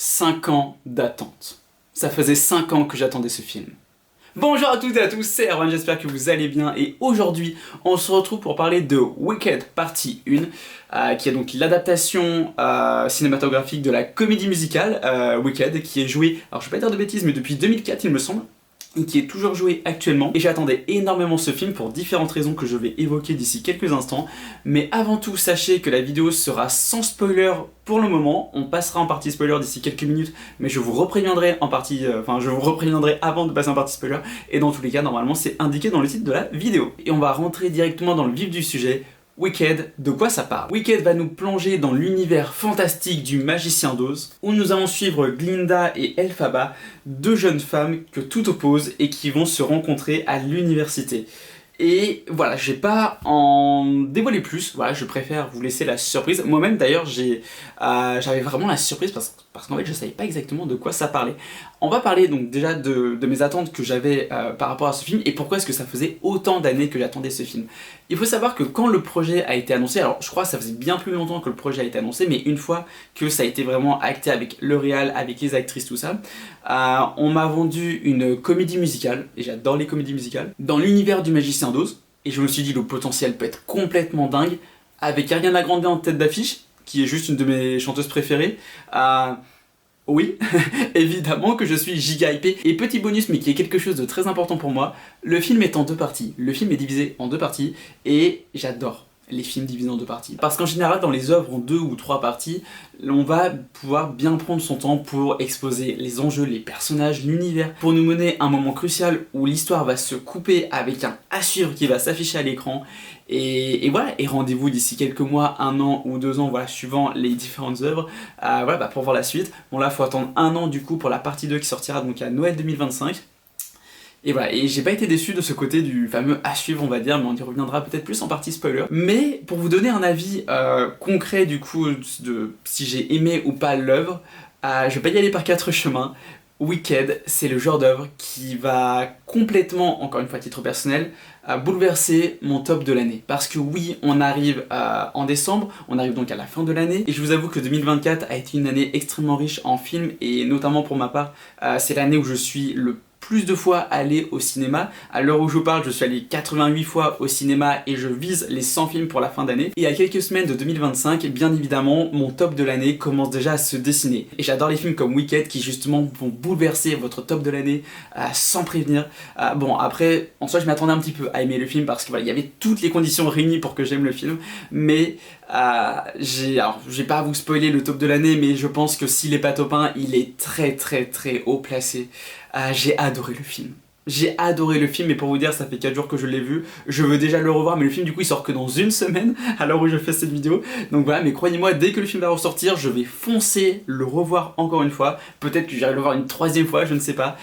5 ans d'attente. Ça faisait 5 ans que j'attendais ce film. Bonjour à toutes et à tous, c'est Erwan, j'espère que vous allez bien et aujourd'hui on se retrouve pour parler de Wicked partie 1 qui est donc l'adaptation cinématographique de la comédie musicale Wicked qui est jouée, alors je vais pas dire de bêtises mais depuis 2004 il me semble, et qui est toujours joué actuellement. Et j'attendais énormément ce film pour différentes raisons que je vais évoquer d'ici quelques instants. Mais avant tout, sachez que la vidéo sera sans spoiler pour le moment. On passera en partie spoiler d'ici quelques minutes, mais je vous repréviendrai en partie, je vous repréviendrai avant de passer en partie spoiler. Et dans tous les cas, normalement, c'est indiqué dans le titre de la vidéo. Et on va rentrer directement dans le vif du sujet. Wicked, de quoi ça parle? Wicked va nous plonger dans l'univers fantastique du magicien d'Oz, où nous allons suivre Glinda et Elphaba, deux jeunes femmes que tout oppose et qui vont se rencontrer à l'université. Et voilà, je vais pas en dévoiler plus, voilà, je préfère vous laisser la surprise. Moi-même d'ailleurs, j'avais vraiment la surprise parce qu'en fait je savais pas exactement de quoi ça parlait. On va parler donc déjà de mes attentes que j'avais par rapport à ce film et pourquoi est-ce que ça faisait autant d'années que j'attendais ce film. Il faut savoir que quand le projet a été annoncé, alors je crois que ça faisait bien plus longtemps que le projet a été annoncé, mais une fois que ça a été vraiment acté avec le réal, avec les actrices, tout ça, on m'a vendu une comédie musicale, et j'adore les comédies musicales, dans l'univers du magicien d'Oz, et je me suis dit le potentiel peut être complètement dingue, avec Ariana Grande en tête d'affiche, qui est juste une de mes chanteuses préférées. Oui, évidemment que je suis giga hypé. Et petit bonus, mais qui est quelque chose de très important pour moi, le film est en deux parties. Le film est divisé en deux parties, et j'adore les films divisés en deux parties. Parce qu'en général, dans les œuvres en 2 ou 3 parties, on va pouvoir bien prendre son temps pour exposer les enjeux, les personnages, l'univers, pour nous mener à un moment crucial où l'histoire va se couper avec un à suivre qui va s'afficher à l'écran. Et voilà, et rendez-vous d'ici quelques mois, 1 an ou 2 ans, voilà, suivant les différentes œuvres, voilà, pour voir la suite. Bon là, il faut attendre 1 an du coup pour la partie 2 qui sortira donc à Noël 2025. Et voilà, et j'ai pas été déçu de ce côté du fameux à suivre on va dire, mais on y reviendra peut-être plus en partie spoiler. Mais pour vous donner un avis concret du coup de si j'ai aimé ou pas l'œuvre, je vais pas y aller par 4 chemins. Wicked, c'est le genre d'œuvre qui va complètement, encore une fois à titre personnel, bouleverser mon top de l'année. Parce que oui, on arrive en décembre, on arrive donc à la fin de l'année, et je vous avoue que 2024 a été une année extrêmement riche en films, et notamment pour ma part, c'est l'année où je suis le plus de fois allé au cinéma. À l'heure où je vous parle, je suis allé 88 fois au cinéma et je vise les 100 films pour la fin d'année. Et à quelques semaines de 2025, bien évidemment, mon top de l'année commence déjà à se dessiner. Et j'adore les films comme Wicked qui justement vont bouleverser votre top de l'année sans prévenir. Bon, après, en soi, je m'attendais un petit peu à aimer le film parce qu'il voilà, y avait toutes les conditions réunies pour que j'aime le film. Mais alors, je vais pas vous spoiler le top de l'année, mais je pense que s'il est pas top 1, il est très très très haut placé. J'ai adoré le film. J'ai adoré le film et pour vous dire ça fait 4 jours que je l'ai vu, je veux déjà le revoir mais le film du coup il sort que dans 1 semaine à l'heure où je fais cette vidéo. Donc voilà, mais croyez-moi, dès que le film va ressortir, je vais foncer le revoir encore une fois. Peut-être que j'irai le voir une 3e fois, je ne sais pas.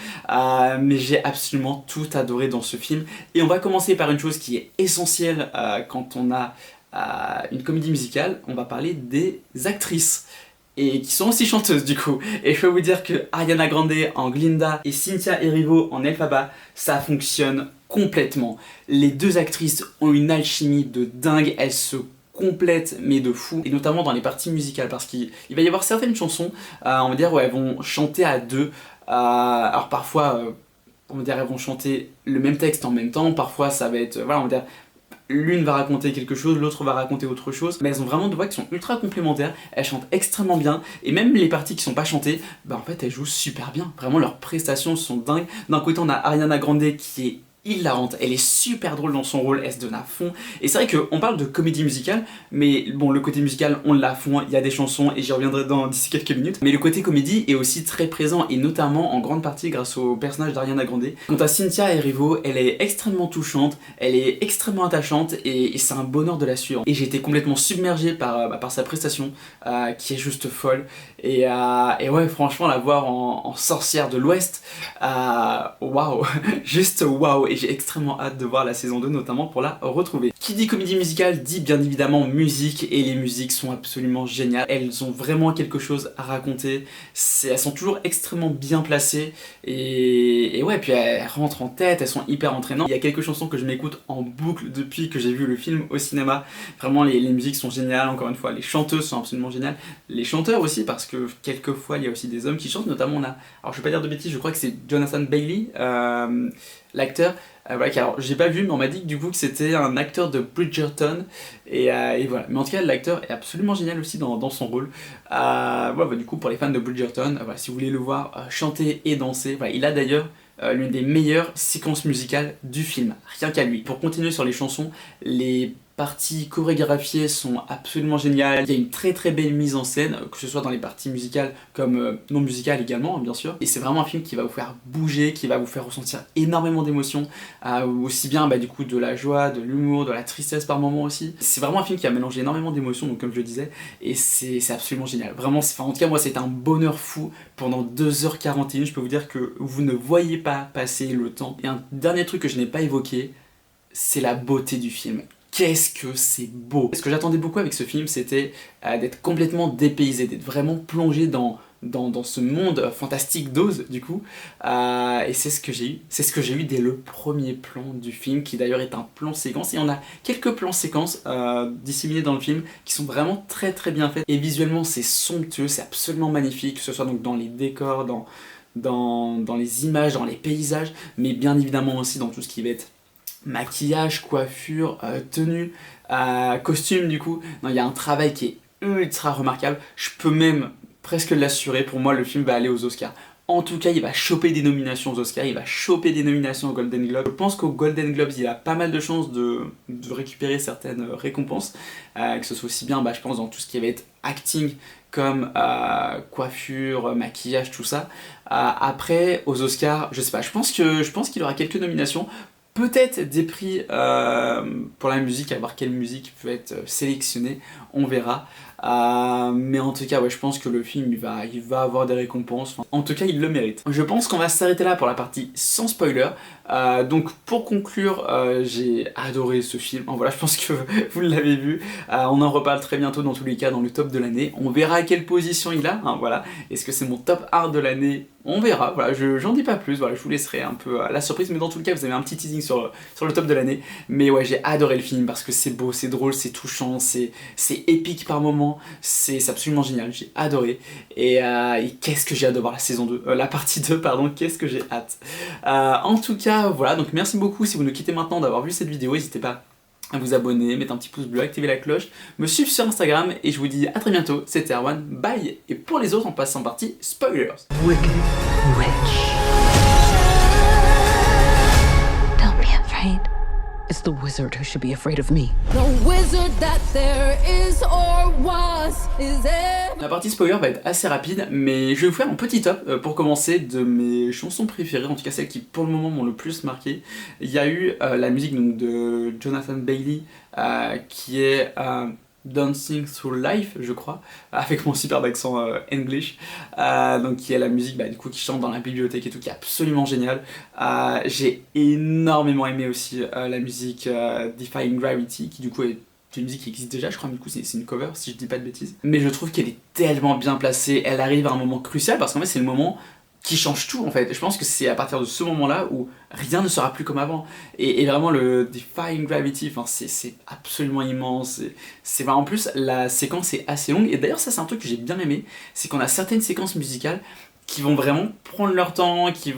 Mais j'ai absolument tout adoré dans ce film. Et on va commencer par une chose qui est essentielle quand on a une comédie musicale, on va parler des actrices. Et qui sont aussi chanteuses du coup. Et je peux vous dire que Ariana Grande en Glinda et Cynthia Erivo en Elphaba, ça fonctionne complètement. Les deux actrices ont une alchimie de dingue, elles se complètent mais de fou, et notamment dans les parties musicales, parce qu'il va y avoir certaines chansons, on va dire, où elles vont chanter à deux. Alors parfois, on va dire, elles vont chanter le même texte en même temps, parfois ça va être, voilà, on va dire, l'une va raconter quelque chose, l'autre va raconter autre chose, mais elles ont vraiment deux voix qui sont ultra complémentaires, elles chantent extrêmement bien, et même les parties qui sont pas chantées, bah en fait elles jouent super bien, vraiment leurs prestations sont dingues. D'un côté on a Ariana Grande qui est hilarante, elle est super drôle dans son rôle, elle se donne à fond, et c'est vrai qu'on parle de comédie musicale, mais bon le côté musical on l'a à fond, il y a des chansons et j'y reviendrai d'ici quelques minutes, mais le côté comédie est aussi très présent et notamment en grande partie grâce au personnage d'Ariana Grande. Quant à Cynthia Erivo, elle est extrêmement touchante, elle est extrêmement attachante et c'est un bonheur de la suivre. Et j'ai été complètement submergé par sa prestation qui est juste folle, et ouais franchement la voir en sorcière de l'Ouest, waouh, juste waouh. Et j'ai extrêmement hâte de voir la saison 2 notamment pour la retrouver. Qui dit comédie musicale dit bien évidemment musique, et les musiques sont absolument géniales. Elles ont vraiment quelque chose à raconter, elles sont toujours extrêmement bien placées, et ouais, puis elles rentrent en tête, elles sont hyper entraînantes. Il y a quelques chansons que je m'écoute en boucle depuis que j'ai vu le film au cinéma. Vraiment les musiques sont géniales, encore une fois, les chanteuses sont absolument géniales, les chanteurs aussi, parce que quelquefois il y a aussi des hommes qui chantent, notamment on a, alors je vais pas dire de bêtises, je crois que c'est Jonathan Bailey, l'acteur. Voilà, alors j'ai pas vu, mais on m'a dit que du coup que c'était un acteur de Bridgerton, et voilà. Mais en tout cas, l'acteur est absolument génial aussi dans son rôle. Voilà, du coup, pour les fans de Bridgerton, voilà, si vous voulez le voir chanter et danser, voilà, il a d'ailleurs l'une des meilleures séquences musicales du film, rien qu'à lui. Pour continuer sur les chansons, les parties chorégraphiées sont absolument géniales, il y a une très très belle mise en scène, que ce soit dans les parties musicales comme non musicales également, bien sûr, et c'est vraiment un film qui va vous faire bouger, qui va vous faire ressentir énormément d'émotions, aussi bien du coup de la joie, de l'humour, de la tristesse par moments aussi. C'est vraiment un film qui a mélangé énormément d'émotions, donc comme je le disais, et c'est absolument génial. Vraiment, en tout cas moi c'était un bonheur fou pendant 2h41, je peux vous dire que vous ne voyez pas passer le temps. Et un dernier truc que je n'ai pas évoqué, c'est la beauté du film. Qu'est-ce que c'est beau! Ce que j'attendais beaucoup avec ce film, c'était d'être complètement dépaysé, d'être vraiment plongé dans ce monde fantastique d'Oz, du coup, et c'est ce que j'ai eu. C'est ce que j'ai eu dès le premier plan du film, qui d'ailleurs est un plan séquence, et on a quelques plans séquences disséminés dans le film qui sont vraiment très très bien faits, et visuellement c'est somptueux, c'est absolument magnifique, que ce soit donc dans les décors, dans les images, dans les paysages, mais bien évidemment aussi dans tout ce qui va être maquillage, coiffure, tenue, costume du coup. Non, il y a un travail qui est ultra remarquable. Je peux même presque l'assurer, pour moi le film va aller aux Oscars. En tout cas, il va choper des nominations aux Oscars, il va choper des nominations aux Golden Globes. Je pense qu'aux Golden Globes, il a pas mal de chances de récupérer certaines récompenses, que ce soit aussi bien, je pense, dans tout ce qui va être acting, comme coiffure, maquillage, tout ça. Après, aux Oscars, je sais pas, je pense qu'il aura quelques nominations. Peut-être des prix pour la musique, à voir quelle musique peut être sélectionnée, on verra. Mais en tout cas, ouais, je pense que le film il va avoir des récompenses. Enfin, en tout cas, il le mérite. Je pense qu'on va s'arrêter là pour la partie sans spoiler. Donc pour conclure, j'ai adoré ce film. Voilà, je pense que vous l'avez vu. On en reparle très bientôt dans tous les cas dans le top de l'année. On verra à quelle position il a. Voilà. Est-ce que c'est mon top art de l'année? On verra. Voilà, j'en dis pas plus. Voilà, je vous laisserai un peu la surprise. Mais dans tous les cas, vous avez un petit teasing sur le top de l'année. Mais ouais, j'ai adoré le film parce que c'est beau, c'est drôle, c'est touchant, c'est épique par moments. C'est absolument génial. J'ai adoré. Et qu'est-ce que j'ai hâte de voir la saison 2, la partie 2, pardon. Qu'est-ce que j'ai hâte. En tout cas, voilà, donc merci beaucoup si vous nous quittez maintenant d'avoir vu cette vidéo, n'hésitez pas à vous abonner, mettre un petit pouce bleu, activer la cloche, me suivre sur Instagram, et je vous dis à très bientôt, c'était Erwan, bye. Et pour les autres, on passe en partie spoilers. Wicked Witch. Don't be afraid. It's the wizard who should be afraid of me. The wizard that there is or was is there. La partie spoiler va être assez rapide, mais je vais vous faire un petit top pour commencer de mes chansons préférées, en tout cas celles qui pour le moment m'ont le plus marqué. Il y a eu la musique donc, de Jonathan Bailey qui est Dancing Through Life, je crois, avec mon superbe accent English, donc qui est la musique du coup qui chante dans la bibliothèque et tout, qui est absolument génial. J'ai énormément aimé aussi la musique Defying Gravity, qui du coup est une musique qui existe déjà, je crois, mais du coup c'est une cover si je dis pas de bêtises. Mais je trouve qu'elle est tellement bien placée, elle arrive à un moment crucial parce qu'en fait c'est le moment qui change tout en fait. Je pense que c'est à partir de ce moment-là où rien ne sera plus comme avant. Et vraiment le Defying Gravity, c'est absolument immense. En plus la séquence est assez longue. Et d'ailleurs ça c'est un truc que j'ai bien aimé, c'est qu'on a certaines séquences musicales qui vont vraiment prendre leur temps, qui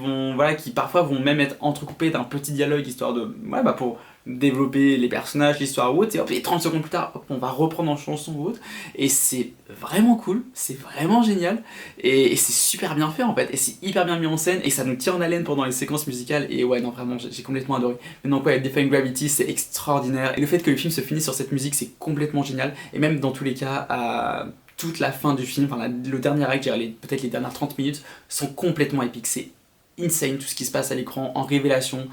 parfois vont même être entrecoupées d'un petit dialogue histoire de pour développer les personnages, l'histoire ou autre, et hop, et 30 secondes plus tard, hop, on va reprendre en chanson ou autre, et c'est vraiment cool, c'est vraiment génial, et c'est super bien fait en fait, et c'est hyper bien mis en scène, et ça nous tient en haleine pendant les séquences musicales, et ouais, non, vraiment, j'ai complètement adoré. Mais donc ouais, Defying Gravity, c'est extraordinaire, et le fait que le film se finisse sur cette musique, c'est complètement génial, et même dans tous les cas, toute la fin du film, le dernier acte, peut-être les dernières 30 minutes, sont complètement épiques, c'est insane tout ce qui se passe à l'écran, en révélation,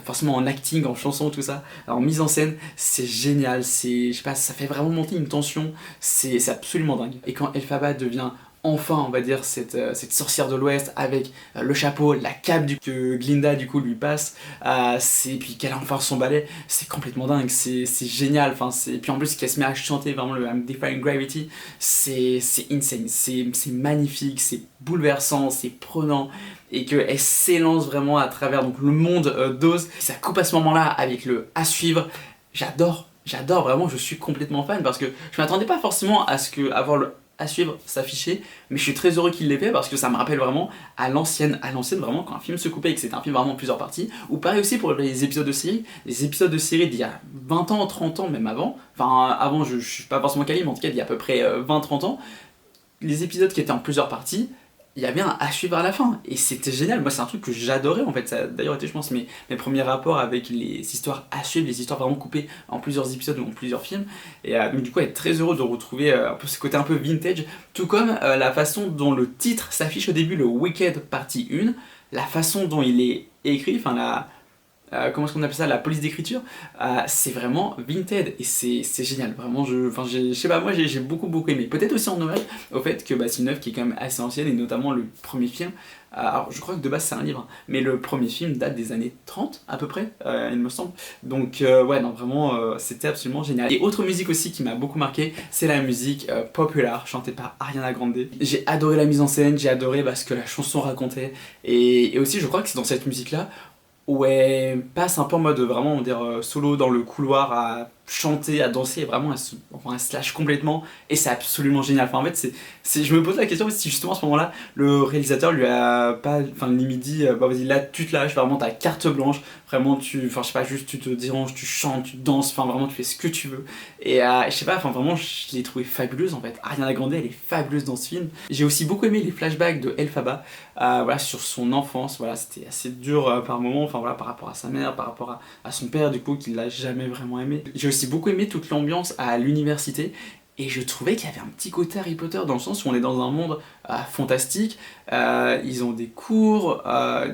forcément en acting, en chanson, tout ça, en mise en scène, c'est génial, je sais pas, ça fait vraiment monter une tension, c'est absolument dingue. Et quand Elphaba devient enfin, on va dire, cette sorcière de l'Ouest avec le chapeau, la cape que Glinda du coup lui passe, puis qu'elle a enfin son balai, c'est complètement dingue, c'est génial, enfin, puis en plus qu'elle se met à chanter vraiment le I'm Defying Gravity, c'est insane, c'est magnifique, c'est bouleversant, c'est prenant, et qu'elle s'élance vraiment à travers donc, le monde d'Oz. Ça coupe à ce moment-là avec le à suivre, j'adore vraiment, je suis complètement fan parce que je m'attendais pas forcément à ce que avoir le à suivre s'afficher, mais je suis très heureux qu'il l'ait fait parce que ça me rappelle vraiment à l'ancienne vraiment quand un film se coupait et que c'était un film vraiment en plusieurs parties, ou pareil aussi pour les épisodes de série d'il y a 20 ans, 30 ans, même avant, enfin avant je suis pas forcément calé, mais en tout cas il y a à peu près 20-30 ans, les épisodes qui étaient en plusieurs parties, il y avait un à suivre à la fin, et c'était génial, moi c'est un truc que j'adorais en fait, ça a d'ailleurs été je pense mes premiers rapports avec les histoires à suivre, les histoires vraiment coupées en plusieurs épisodes ou en plusieurs films, et donc du coup être très heureux de retrouver un peu ce côté un peu vintage, tout comme la façon dont le titre s'affiche au début, le Wicked partie 1, la façon dont il est écrit, enfin comment est-ce qu'on appelle ça, la police d'écriture, c'est vraiment Vinted et c'est génial, vraiment je sais pas, moi j'ai beaucoup aimé, peut-être aussi en hommage au fait que c'est une œuvre qui est quand même assez ancienne et notamment le premier film, alors je crois que de base c'est un livre, mais le premier film date des années 30 à peu près, il me semble, donc ouais non vraiment c'était absolument génial. Et autre musique aussi qui m'a beaucoup marqué, c'est la musique Popular chantée par Ariana Grande. J'ai adoré la mise en scène, j'ai adoré ce que la chanson racontait, et aussi je crois que c'est dans cette musique là où elle passe un peu en mode vraiment on va dire solo dans le couloir à chanter, à danser, et vraiment elle se lâche complètement et c'est absolument génial. Enfin en fait je me pose la question si justement à ce moment-là le réalisateur lui a pas, limite dit bah vas-y là tu te lâches, vraiment t'as carte blanche, vraiment je sais pas, juste tu te déranges, tu chantes, tu danses, enfin vraiment tu fais ce que tu veux, et je sais pas, enfin vraiment je l'ai trouvée fabuleuse en fait. Ariana Grande elle est fabuleuse dans ce film. J'ai aussi beaucoup aimé les flashbacks de Elphaba, voilà, sur son enfance, voilà, c'était assez dur par moments, enfin voilà, par rapport à sa mère, par rapport à son père du coup qu'il l'a jamais vraiment aimé. J'ai aussi beaucoup aimé toute l'ambiance à l'université, et je trouvais qu'il y avait un petit côté Harry Potter dans le sens où on est dans un monde fantastique, ils ont des cours,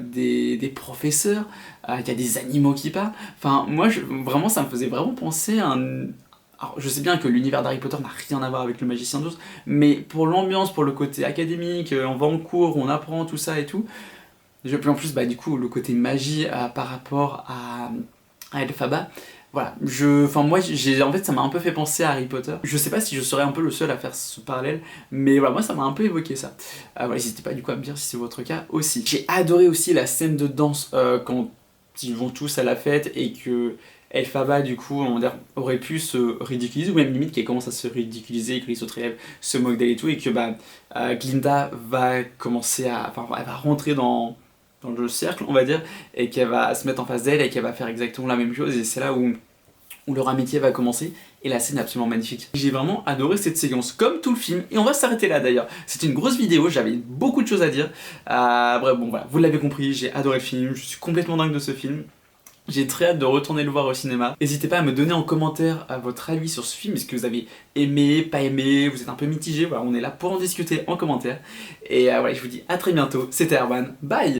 des professeurs, il y a des animaux qui parlent, enfin moi vraiment ça me faisait vraiment penser à un... Alors je sais bien que l'univers d'Harry Potter n'a rien à voir avec le Magicien d'Oz, mais pour l'ambiance, pour le côté académique, on va en cours, on apprend tout ça et tout, puis en plus du coup le côté magie par rapport à Elphaba, voilà, moi en fait ça m'a un peu fait penser à Harry Potter. Je sais pas si je serais un peu le seul à faire ce parallèle, mais voilà, moi ça m'a un peu évoqué ça. Voilà, n'hésitez pas du coup à me dire si c'est votre cas aussi. J'ai adoré aussi la scène de danse quand ils vont tous à la fête et que Elphaba du coup on va dire, aurait pu se ridiculiser, ou même limite qu'elle commence à se ridiculiser et que les autres élèves se moquent d'elle et tout, et que Glinda va commencer à... Enfin elle va rentrer dans le cercle on va dire, et qu'elle va se mettre en face d'elle et qu'elle va faire exactement la même chose, et c'est là où leur amitié va commencer, et la scène est absolument magnifique. J'ai vraiment adoré cette séquence, comme tout le film, et on va s'arrêter là d'ailleurs. C'était une grosse vidéo, j'avais beaucoup de choses à dire, bref bon voilà, vous l'avez compris, j'ai adoré le film, je suis complètement dingue de ce film. J'ai très hâte de retourner le voir au cinéma. N'hésitez pas à me donner en commentaire votre avis sur ce film, est-ce que vous avez aimé, pas aimé, vous êtes un peu mitigé, voilà, on est là pour en discuter en commentaire. Et voilà, je vous dis à très bientôt, c'était Erwan, bye.